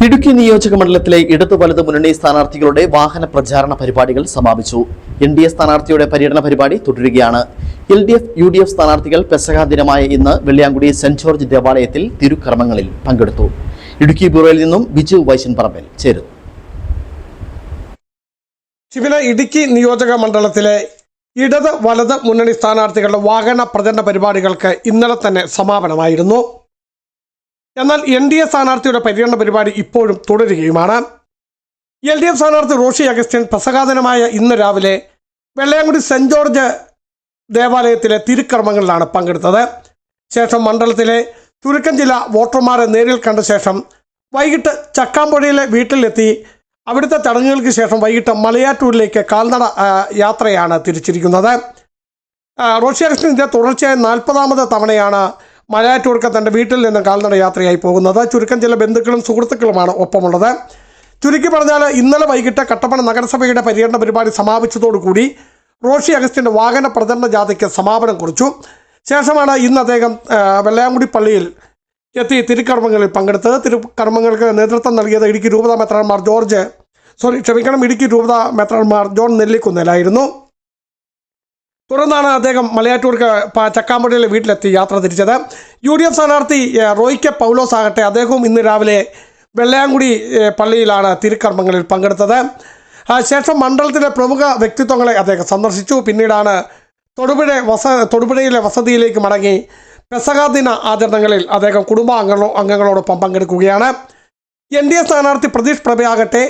ഇടുക്കി നിയോജക മണ്ഡലത്തിലെ ഇടതു വലതു മുന്നണി സ്ഥാനാർത്ഥികളുടെ വാഹന പ്രചാരണ പരിപാടികൾ സമാപിച്ചു. NDA സ്ഥാനാർത്ഥിയുടെ പര്യടന പരിപാടി തുടരുകയാണ്. LDF, UDF സ്ഥാനാർത്ഥികൾ പെസഹ ദിനമായ ഇന്ന് വെള്ളിയാങ്കുടി സെന്റ് ജോർജ് ദേവാലയത്തിൽ തിരുക്കർമ്മങ്ങളിൽ പങ്കെടുത്തു. ഇടുക്കി ബ്യൂറോയിൽ നിന്നും ബിജു വൈശൻ പറമ്പിൽ ചേരുന്നു. ഇടുക്കി നിയോജക മണ്ഡലത്തിലെ ഇടത് വലത് മുന്നണി സ്ഥാനാർത്ഥികളുടെ വാഹന പ്രചരണ പരിപാടികൾക്ക് ഇന്നലെ തന്നെ സമാപനമായിരുന്നു. എന്നാൽ NDA സ്ഥാനാർത്ഥിയുടെ പര്യടന പരിപാടി ഇപ്പോഴും തുടരുകയുമാണ്. LDF സ്ഥാനാർത്ഥി റോഷി അഗസ്റ്റിൻ പെസഹാദിനമായ ഇന്ന് രാവിലെ വെള്ളയാങ്കുടി സെന്റ് ജോർജ് ദേവാലയത്തിലെ തിരുക്കർമ്മങ്ങളിലാണ് പങ്കെടുത്തത്. ശേഷം മണ്ഡലത്തിലെ ചുരുക്കം ചില വോട്ടർമാരെ നേരിൽ കണ്ട ശേഷം വൈകിട്ട് ചക്കാമ്പുഴയിലെ വീട്ടിലെത്തി അവിടുത്തെ ചടങ്ങുകൾക്ക് ശേഷം വൈകിട്ട് മലയാറ്റൂരിലേക്ക് കാൽനട യാത്രയാണ് തിരിച്ചിരിക്കുന്നത്. റോഷി അഗസ്റ്റിൻ ഇതിന്റെ തുടർച്ചയായ 40ാമത് തവണയാണ് മലയാറ്റൂർക്ക് തൻ്റെ വീട്ടിൽ നിന്ന് കാൽനട യാത്രയായി പോകുന്നത്. ചുരുക്കം ചില ബന്ധുക്കളും സുഹൃത്തുക്കളുമാണ് ഒപ്പമുള്ളത്. ചുരുക്കി പറഞ്ഞാൽ ഇന്നലെ വൈകിട്ട് കട്ടപ്പന നഗരസഭയുടെ പര്യടന പരിപാടി സമാപിച്ചതോടുകൂടി റോഷി അഗസ്റ്റിൻ്റെ വാഹന പ്രചരണ ജാഥയ്ക്ക് സമാപനം കുറിച്ചു. ശേഷമാണ് ഇന്ന് അദ്ദേഹം വെള്ളയാങ്കുടി പള്ളിയിൽ എത്തി തിരുക്കർമ്മങ്ങളിൽ പങ്കെടുത്തത്. തിരുക്കർമ്മങ്ങൾക്ക് നേതൃത്വം നൽകിയത് ഇടുക്കി രൂപതാ മെത്രാൻമാർ ജോൺ നെല്ലിക്കുന്നേലായിരുന്നു. തുടർന്നാണ് അദ്ദേഹം മലയാറ്റൂർക്ക് ചക്കാമ്പുഴയിലെ വീട്ടിലെത്തി യാത്ര തിരിച്ചത്. UDF സ്ഥാനാർത്ഥി റോയ് കെ പൗലോസ് ആകട്ടെ അദ്ദേഹവും ഇന്ന് രാവിലെ വെള്ളയാങ്കുടി പള്ളിയിലാണ് തിരുക്കർമ്മങ്ങളിൽ പങ്കെടുത്തത്. ശേഷം മണ്ഡലത്തിലെ പ്രമുഖ വ്യക്തിത്വങ്ങളെ അദ്ദേഹം സന്ദർശിച്ചു. പിന്നീടാണ് തൊടുപുഴയിലെ വസതിയിലേക്ക് മടങ്ങി പെസഹാ ദിന ആചരണങ്ങളിൽ അദ്ദേഹം അംഗങ്ങളോടൊപ്പം പങ്കെടുക്കുകയാണ്. NDA സ്ഥാനാർത്ഥി പ്രതീഷ് പ്രഭയാകട്ടെ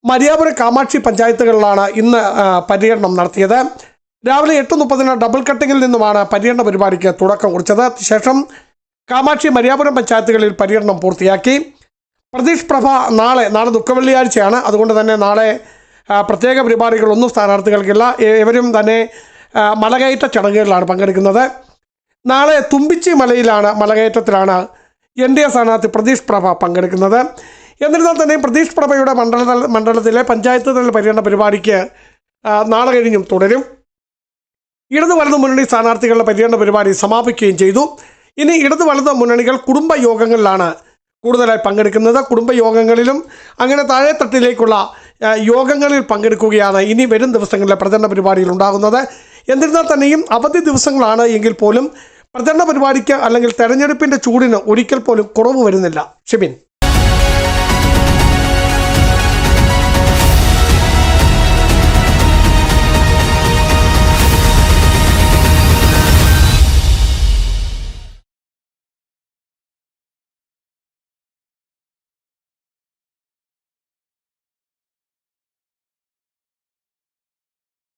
മരിയാപുരം കാമാക്ഷി പഞ്ചായത്തുകളിലാണ് ഇന്ന് പര്യടനം നടത്തിയത്. രാവിലെ 8:30 ഡബിൾ കട്ടിങ്ങിൽ നിന്നുമാണ് പര്യടന പരിപാടിക്ക് തുടക്കം കുറിച്ചത്. ശേഷം കാമാക്ഷി മരിയാപുരം പഞ്ചായത്തുകളിൽ പര്യടനം പൂർത്തിയാക്കി. പ്രതീഷ് പ്രഭ നാളെ ദുഃഖവെള്ളിയാഴ്ചയാണ്. അതുകൊണ്ട് തന്നെ നാളെ പ്രത്യേക പരിപാടികളൊന്നും സ്ഥാനാർത്ഥികൾക്കില്ല. ഇവരും തന്നെ മലകയറ്റ ചടങ്ങുകളിലാണ് പങ്കെടുക്കുന്നത്. നാളെ തുമ്പിച്ചി മലകയറ്റത്തിലാണ് NDA സ്ഥാനാർത്ഥി പ്രതീഷ് പ്രഭ പങ്കെടുക്കുന്നത്. എന്നിരുന്നാൽ തന്നെ പ്രതീഷ് പ്രഭയുടെ മണ്ഡലത്തിലെ പഞ്ചായത്ത് തല പര്യടന പരിപാടിക്ക് നാളെ കഴിഞ്ഞും തുടരും. ഇടതു വലതു മുന്നണി സ്ഥാനാർത്ഥികളുടെ പര്യടന പരിപാടി സമാപിക്കുകയും ചെയ്തു. ഇനി ഇടതു വലതു മുന്നണികൾ കുടുംബ യോഗങ്ങളിലാണ് കൂടുതലായി പങ്കെടുക്കുന്നത്. കുടുംബ യോഗങ്ങളിലും അങ്ങനെ താഴെത്തട്ടിലേക്കുള്ള യോഗങ്ങളിൽ പങ്കെടുക്കുകയാണ് ഇനി വരും ദിവസങ്ങളിലെ പ്രചരണ പരിപാടിയിൽ ഉണ്ടാകുന്നത്. എന്നിരുന്നാൽ തന്നെയും അവധി ദിവസങ്ങളാണ് എങ്കിൽ പോലും പ്രചരണ പരിപാടിക്ക് അല്ലെങ്കിൽ തെരഞ്ഞെടുപ്പിൻ്റെ ചൂടിന് ഒരിക്കൽ പോലും കുറവ് വരുന്നില്ല. ഷിബിൻ.